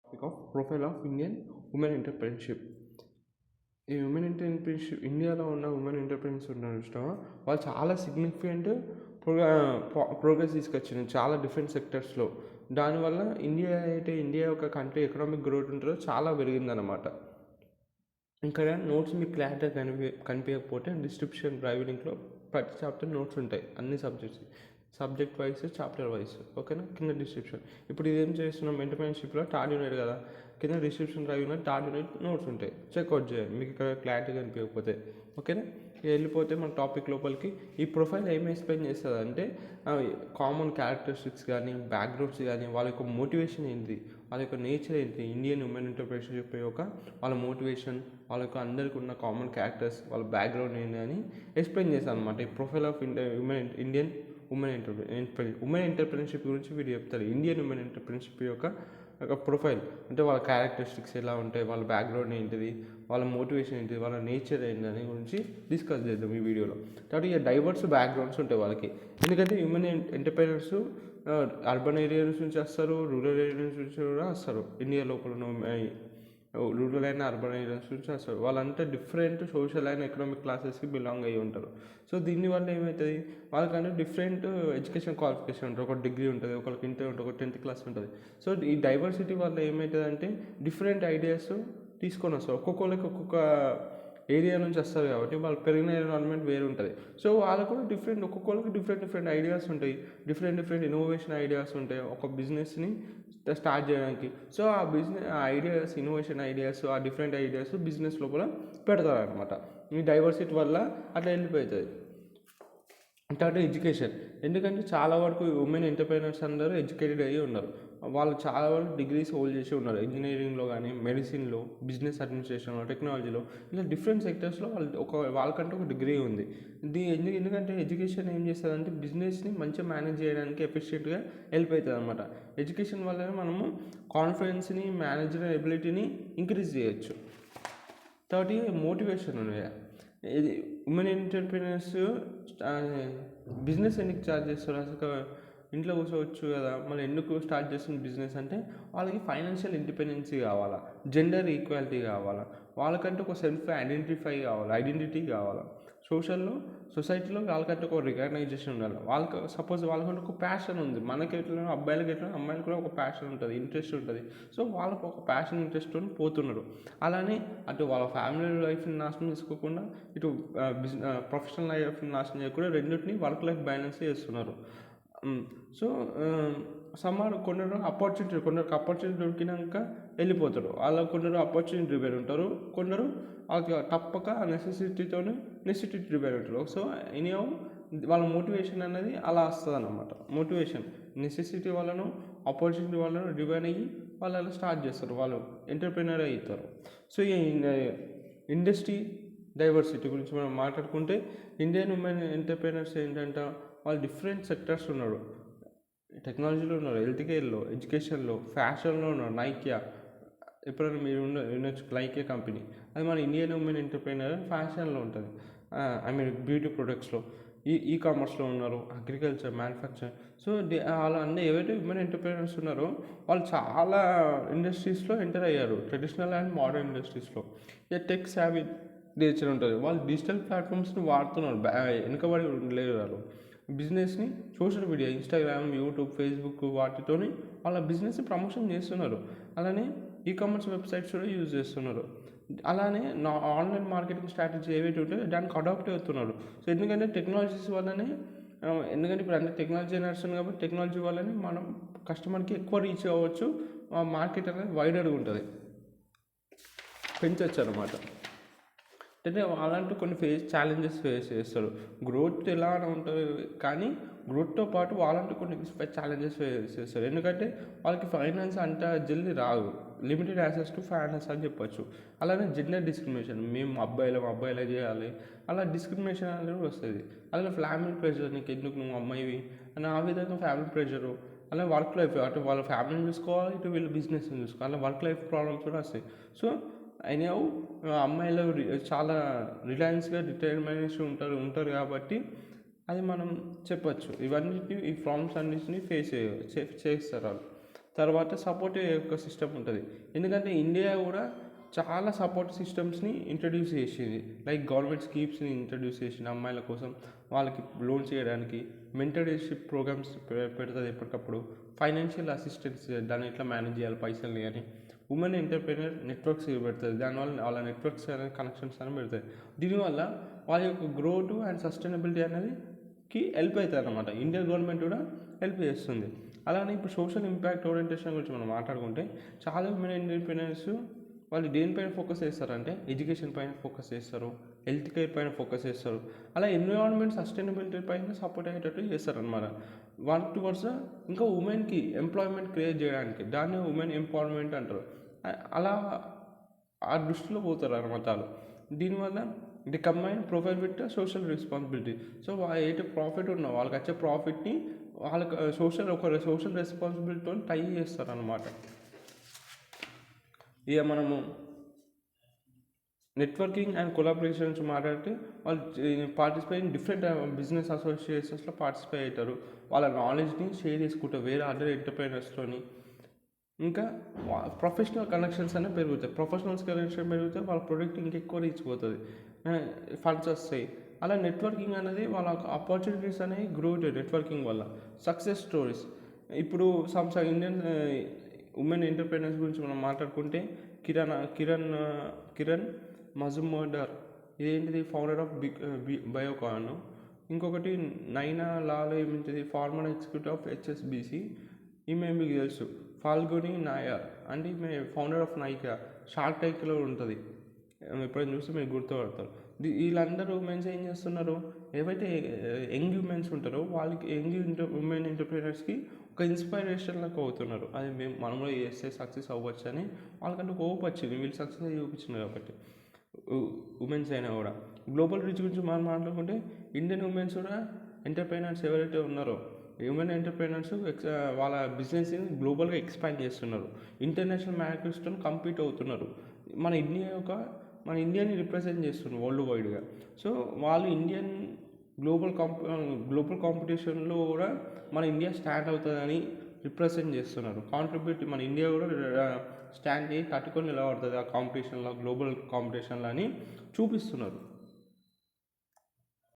Topic of profile of Indian women entrepreneurship. ఈ women entrepreneurship ఇండియాలో ఉన్న ఉమెన్ ఎంటర్ప్రెన్యూర్స్ ఉన్నారు ఇష్టమా, వాళ్ళు చాలా సిగ్నిఫికెంట్ ప్రోగ్రెస్ తీసుకొచ్చింది చాలా డిఫరెంట్ సెక్టర్స్లో. దానివల్ల ఇండియా ఒక కంట్రీ ఎకనామిక్ గ్రోత్ ఉంటుందో చాలా పెరిగిందనమాట. ఇక్కడ నోట్స్ మీకు క్లారిటీగా కనిపించకపోతే డిస్క్రిప్షన్ డ్రైవ్ లింక్లో ప్రతి చాప్టర్ నోట్స్ ఉంటాయి, అన్ని సబ్జెక్ట్ వైజ్ చాప్టర్ వైజ్. ఓకేనా, కింద డిస్క్రిప్షన్. ఇప్పుడు ఇదేం చేస్తున్నాం, ఎంటర్ప్రెన్యూర్షిప్లో థర్డ్ యూనిట్ కదా, కింద description drive unit third unit notes ఉంటాయి, చెక్అవుట్ చేయండి మీకు ఇక్కడ క్లారిటీ కనిపించకపోతే. ఓకేనా, వెళ్ళిపోతే మన టాపిక్ లోపలికి. ఈ ప్రొఫైల్ ఏం ఎక్స్ప్లెయిన్ చేస్తుంది అంటే కామన్ క్యారెక్టరిస్టిక్స్ కానీ, బ్యాక్గ్రౌండ్స్ కానీ, వాళ్ళ యొక్క మోటివేషన్ ఏంటి, వాళ్ళ యొక్క నేచర్ ఏంటి, ఇండియన్ ఉమెన్ ఎంటర్ప్రెన్యూర్షిప్ యొక్క వాళ్ళ మోటివేషన్, వాళ్ళ యొక్క అందరికీ ఉన్న కామన్ క్యారెక్టర్స్, వాళ్ళ బ్యాక్గ్రౌండ్ ఏంటి అని ఎక్స్ప్లెయిన్ చేస్తాను అనమాట. ఈ profile of Indian women entrepreneurship గురించి వీడు చెప్తారు. ఇండియన్ ఉమెన్ ఎంటర్ప్రెన్యూర్షిప్ యొక్క ప్రొఫైల్ అంటే వాళ్ళ క్యారెక్టరిస్టిక్స్ ఎలా ఉంటాయి, వాళ్ళ బ్యాక్గ్రౌండ్ ఏంటిది, వాళ్ళ మోటివేషన్ ఏంటిది, వాళ్ళ నేచర్ ఏంటి అని గురించి డిస్కస్ చేద్దాం ఈ వీడియోలో. కాబట్టి ఇక డైవర్స్ బ్యాక్గ్రౌండ్స్ ఉంటాయి వాళ్ళకి. ఎందుకంటే ఉమెన్ ఎంటర్ప్రెన్యూర్స్ అర్బన్ ఏరియాస్ నుంచి వస్తారు, రూరల్ ఏరియాస్ నుంచి కూడా వస్తారు. ఇండియా లోపల ఉన్న రూరల్ అయిన అర్బన్ ఏరియాస్ నుంచి వస్తారు. వాళ్ళంతా డిఫరెంట్ సోషల్ అండ్ ఎకనామిక్ క్లాసెస్కి బిలాంగ్ అయ్యి ఉంటారు. సో దీనివల్ల ఏమవుతుంది, వాళ్ళకంటే డిఫరెంట్ ఎడ్యుకేషన్ క్వాలిఫికేషన్ ఉంటుంది. ఒక డిగ్రీ ఉంటుంది, ఒకరికి ఇంటర్ ఉంటుంది, ఒక 10th క్లాస్ ఉంటుంది. సో ఈ డైవర్సిటీ వల్ల ఏమవుతుంది అంటే డిఫరెంట్ ఐడియాస్ తీసుకొని వస్తారు. ఒక్కొక్కరికి ఒక్కొక్క ఏరియా నుంచి వస్తారు కాబట్టి వాళ్ళు పెరిగిన ఎన్విరాన్మెంట్ వేరు ఉంటుంది. సో వాళ్ళకు కూడా ఒక్కొక్కరికి డిఫరెంట్ ఐడియాస్ ఉంటాయి, డిఫరెంట్ ఇన్నోవేషన్ ఐడియాస్ ఉంటాయి ఒక బిజినెస్ని స్టార్ట్ చేయడానికి. సో ఆ ఐడియాస్, ఇన్నోవేషన్ ఐడియాస్, ఆ డిఫరెంట్ ఐడియాస్ బిజినెస్ లోపల పెడతారు అనమాట. ఈ డైవర్సిటీ వల్ల అట్లా వెళ్ళిపోతుంది. తర్వాత ఎడ్యుకేషన్, ఎందుకంటే చాలా వరకు ఉమెన్ ఎంటర్ప్రైనర్స్ అందరూ ఎడ్యుకేటెడ్ అయ్యి ఉన్నారు. వాళ్ళు చాలా వరకు డిగ్రీస్ హోల్డ్ చేసి ఉన్నారు, ఇంజనీరింగ్లో కానీ, మెడిసిన్లో, బిజినెస్ అడ్మినిస్ట్రేషన్లో, టెక్నాలజీలో, ఇలా డిఫరెంట్ సెక్టర్స్లో వాళ్ళకంటే ఒక డిగ్రీ ఉంది. ఎందుకంటే ఎడ్యుకేషన్ ఏం చేస్తుందంటే బిజినెస్ని మంచిగా మేనేజ్ చేయడానికి ఎఫిషియెంట్గా హెల్ప్ అవుతుంది అనమాట. ఎడ్యుకేషన్ వల్లనే మనము కాన్ఫిడెన్స్ని, మేనేజర్ ఎబిలిటీని ఇంక్రీజ్ చేయొచ్చు. కాబట్టి మోటివేషన్ ఉన్నాయి. ఇది ఉమెన్ ఎంటర్ప్రీనర్స్ బిజినెస్ ఎందుకు స్టార్ట్ చేస్తారు, అసలు ఇంట్లో కూర్చోవచ్చు కదా, మళ్ళీ ఎందుకు స్టార్ట్ చేస్తున్న బిజినెస్ అంటే వాళ్ళకి ఫైనాన్షియల్ ఇండిపెండెన్సీ కావాలా, జెండర్ ఈక్వాలిటీ కావాలా, వాళ్ళకంటే ఒక సెల్ఫ్ ఐడెంటిటీ కావాలా, సొసైటీలో వాళ్ళకంటే ఒక రికగ్నైజేషన్ ఉండాలి. వాళ్ళకంటే ఒక ప్యాషన్ ఉంది. మనకి ఎట్లా అబ్బాయిలకి ఎట్లా అమ్మాయిలకు కూడా ఒక ప్యాషన్ ఉంటుంది, ఇంట్రెస్ట్ ఉంటుంది. సో వాళ్ళకు ఒక ప్యాషన్, ఇంట్రెస్ట్ పోతున్నారు. అలానే అటు వాళ్ళ ఫ్యామిలీ లైఫ్ని నాశనం చేసుకోకుండా, ఇటు ప్రొఫెషనల్ లైఫ్ని నాశనం చేయకుండా రెండింటిని వర్క్ లైఫ్ బ్యాలెన్స్ చేస్తున్నారు. సో కొందరికి ఆపర్చునిటీ దొరికినాక వెళ్ళిపోతారు. అలా కొందరు ఆపర్చునిటీ డ్రివెన్ ఉంటారు, కొందరు తప్పక నెసెసిటీ డ్రివెన్ ఉంటారు. సో ఎనీహౌ వాళ్ళ మోటివేషన్ అనేది అలా వస్తుంది అన్నమాట. మోటివేషన్ నెసెసిటీ వలన, ఆపర్చునిటీ వలన డ్రివెన్ అయ్యి వాళ్ళు అలా స్టార్ట్ చేస్తారు, వాళ్ళు ఎంటర్ప్రెన్యూర్ అవుతారు. సో ఈ ఇండస్ట్రీ డైవర్సిటీ గురించి మనం మాట్లాడుకుంటే ఇండియన్ ఉమెన్ ఎంటర్ప్రెన్యూర్స్ ఏంటంటే వాళ్ళు డిఫరెంట్ సెక్టర్స్ ఉన్నారు. టెక్నాలజీలో ఉన్నారు, హెల్త్ కేర్లో, ఎడ్యుకేషన్లో, ఫ్యాషన్లో ఉన్నారు. నైకియా, ఎప్పుడైనా మీరు వినొచ్చు, నైకియా కంపెనీ, అది మన ఇండియన్ ఉమెన్ ఎంటర్ప్రెన్యూర్ ఫ్యాషన్లో ఉంటుంది. బ్యూటీ ప్రొడక్ట్స్లో, ఈ కామర్స్లో ఉన్నారు, అగ్రికల్చర్, మ్యానుఫ్యాక్చర్. సో వాళ్ళు అన్నీ ఏవైతే ఉమెన్ ఎంటర్ప్రెన్యూర్స్ ఉన్నారో వాళ్ళు చాలా ఇండస్ట్రీస్లో ఎంటర్ అయ్యారు, ట్రెడిషనల్ అండ్ మోడర్న్ ఇండస్ట్రీస్లో. ఇక టెక్ సావీ నేచర్ ఉంటుంది, వాళ్ళు డిజిటల్ ప్లాట్ఫామ్స్ని వాడుతున్నారు, వెనుకబడి లేరు. వాళ్ళు బిజినెస్ని social media, Instagram, YouTube, Facebook వాటితోని వాళ్ళ బిజినెస్ని ప్రమోషన్ చేస్తున్నారు. అలానే ఈకామర్స్ వెబ్సైట్స్ కూడా యూజ్ చేస్తున్నారు. అలానే ఆన్లైన్ మార్కెటింగ్ స్ట్రాటజీ ఏవైతే ఉంటాయో దానికి అడాప్ట్ అవుతున్నారు. సో ఎందుకంటే టెక్నాలజీస్ వల్లనే, ఎందుకంటే ఇప్పుడు అన్ని టెక్నాలజీ నడుస్తుంది కాబట్టి టెక్నాలజీ వల్లనే మనం కస్టమర్కి ఎక్కువ రీచ్ అవ్వచ్చు, మార్కెట్ అనేది వైడర్గా ఉంటుంది, పెంచవచ్చు అనమాట. అంటే అలాంటి కొన్ని ఛాలెంజెస్ ఫేస్ చేస్తారు. గ్రోత్ ఎలా ఉంటుంది కానీ గ్రోత్తో పాటు వాళ్ళంటూ కొన్ని ఛాలెంజెస్ ఫేస్ చేస్తారు. ఎందుకంటే వాళ్ళకి ఫైనాన్స్ అంత జల్దీ రాదు, లిమిటెడ్ యాక్సెస్ టు ఫైనాన్స్ అని చెప్పొచ్చు. అలానే జెండర్ డిస్క్రిమినేషన్, మేము అబ్బాయిలే చేయాలి, అలా డిస్క్రిమినేషన్ అనేది వస్తుంది. అలాగే ఫ్యామిలీ ప్రెషర్, నీకు ఎందుకు, నువ్వు అమ్మాయివి అని ఆ విధంగా ఫ్యామిలీ ప్రెషరు. అలా వర్క్ లైఫ్, అటు వాళ్ళ ఫ్యామిలీని చూసుకోవాలి, ఇటు వీళ్ళు బిజినెస్ని చూసుకోవాలి, అలా వర్క్ లైఫ్ ప్రాబ్లమ్స్ కూడా వస్తాయి. సో అయినా అమ్మాయిలు చాలా రిలయన్స్గా డిటర్మినేషన్ ఉంటారు కాబట్టి అది మనం చెప్పచ్చు. ఈ ప్రాబ్లమ్స్ అన్నింటినీ ఫేస్ చేస్తారు వాళ్ళు. తర్వాత సపోర్టివ్ ఎకో సిస్టమ్ ఉంటుంది. ఎందుకంటే ఇండియా కూడా చాలా సపోర్ట్ సిస్టమ్స్ని ఇంట్రడ్యూస్ చేసేది. లైక్ గవర్నమెంట్ స్కీమ్స్ని ఇంట్రడ్యూస్ చేసింది అమ్మాయిల కోసం, వాళ్ళకి లోన్ చేయడానికి. మెంటర్షిప్ ప్రోగ్రామ్స్ పెడుతుంది ఎప్పటికప్పుడు. ఫైనాన్షియల్ అసిస్టెన్స్, దాన్ని ఎట్లా మేనేజ్ చేయాలి పైసల్ని అని. ఉమెన్ ఎంటర్ప్రెన్యూర్ నెట్వర్క్స్ పెడుతుంది. దానివల్ల వాళ్ళ నెట్వర్క్స్ అనేది కనెక్షన్స్ అని పెడుతుంది. దీనివల్ల వాళ్ళ యొక్క గ్రోత్ అండ్ సస్టైనబిలిటీ అనేదికి హెల్ప్ అవుతుంది అన్నమాట. ఇండియన్ గవర్నమెంట్ కూడా హెల్ప్ చేస్తుంది. అలానే ఇప్పుడు సోషల్ ఇంపాక్ట్ ఓరియంటేషన్ గురించి మనం మాట్లాడుకుంటే, చాలా ఉమెన్ ఎంటర్ప్రెన్యూర్స్ వాళ్ళు దేనిపైన ఫోకస్ చేస్తారంటే ఎడ్యుకేషన్ పైన ఫోకస్ చేస్తారు, హెల్త్ కేర్ పైన ఫోకస్ చేస్తారు. అలా ఎన్విరాన్మెంట్ సస్టైనబిలిటీ పైన సపోర్ట్ అయ్యేటట్టు చేస్తారనమాట. వన్ టువర్డ్స్ ఇంకా ఉమెన్కి ఎంప్లాయ్మెంట్ క్రియేట్ చేయడానికి, దాన్ని ఉమెన్ ఎంపవర్మెంట్ అంటారు. అలా ఆ దృష్టిలో పోతారు అనమాట వాళ్ళు. దీనివల్ల the combine profile with social responsibility. So ఏదైతే ప్రాఫిట్ ఉన్నా వాళ్ళకి వచ్చే ప్రాఫిట్ని వాళ్ళకి సోషల్ రెస్పాన్సిబిలిటీతో టై చేస్తారు అనమాట. ఇక మనము నెట్వర్కింగ్ అండ్ కొలాబరేషన్స్ మాట్లాడితే, వాళ్ళు పార్టిసిపేట్ ఇన్ డిఫరెంట్ బిజినెస్ అసోసియేషన్స్లో పార్టిసిపేట్ అవుతారు. వాళ్ళ నాలెడ్జ్ని షేర్ చేసుకుంటారు వేరే అదర్ ఎంటర్ప్రైనర్స్తోని. ఇంకా ప్రొఫెషనల్ కనెక్షన్స్ అనేవి పెరుగుతాయి. ప్రొఫెషనల్స్ కనెక్షన్ పెరిగితే వాళ్ళ ప్రొడక్ట్ ఇంకెక్కువ రీచ్ పోతుంది, ఫండ్స్ వస్తాయి. అలా నెట్వర్కింగ్ అనేది వాళ్ళ ఆపర్చునిటీస్ అనేవి గ్రో అవుతాయి నెట్వర్కింగ్ వల్ల. సక్సెస్ స్టోరీస్, ఇప్పుడు ఇండియన్ ఉమెన్ ఎంటర్ప్రైనర్స్ గురించి మనం మాట్లాడుకుంటే, కిరణ్ మజుందార్, ఇదేంటిది ఫౌండర్ ఆఫ్ బయోకాన్. ఇంకొకటి నైనా లాల్, ఏమింటిది ఫార్మర్ ఎగ్జిక్యూటివ్ ఆఫ్ హెచ్ఎస్బిసి. ఈమె మీకు తెలుసు, ఫాల్గుని నాయర్ అంటే ఈమె ఫౌండర్ ఆఫ్ నైకా, షార్క్ ట్యాంక్లో ఉంటుంది. ఎప్పుడైనా చూస్తే మీరు గుర్తుపడతారు. వీళ్ళందరూ ఉమెన్స్ ఏం చేస్తున్నారు, ఏవైతే యంగ్ ఉమెన్స్ ఉంటారో వాళ్ళకి, ఉమెన్ ఎంటర్ప్రైనర్స్కి ఒక ఇన్స్పైరేషన్ లాగా అవుతున్నారు. అది మనం కూడా చేస్తే సక్సెస్ అవ్వచ్చు అని వాళ్ళకంటే హోప్ వచ్చింది. వీళ్ళు సక్సెస్ అయ్యి చూపించినారు కాబట్టి ఉమెన్స్ అయినా కూడా. గ్లోబల్ రీచ్ గురించి మనం మాట్లాడుకుంటే, ఇండియన్ ఉమెన్స్ కూడా ఎంటర్ప్రైనర్స్ ఎవరైతే ఉన్నారో, ఉమెన్ ఎంటర్ప్రైనర్స్ వాళ్ళ బిజినెస్ని గ్లోబల్గా ఎక్స్పాండ్ చేస్తున్నారు. ఇంటర్నేషనల్ మార్కెట్స్తో కంపీట్ అవుతున్నారు. మన ఇండియాని రిప్రజెంట్ చేస్తున్నారు వరల్డ్ వైడ్గా. సో వాళ్ళు గ్లోబల్ కాంపిటీషన్లో కూడా మన ఇండియా స్టాండ్ అవుతుందని రిప్రజెంట్ చేస్తున్నారు. మన ఇండియా కూడా స్టాండ్ చేసి తట్టుకొని నిలబడుతుంది ఆ కాంపిటీషన్లో, గ్లోబల్ కాంపిటీషన్లో అని చూపిస్తున్నారు.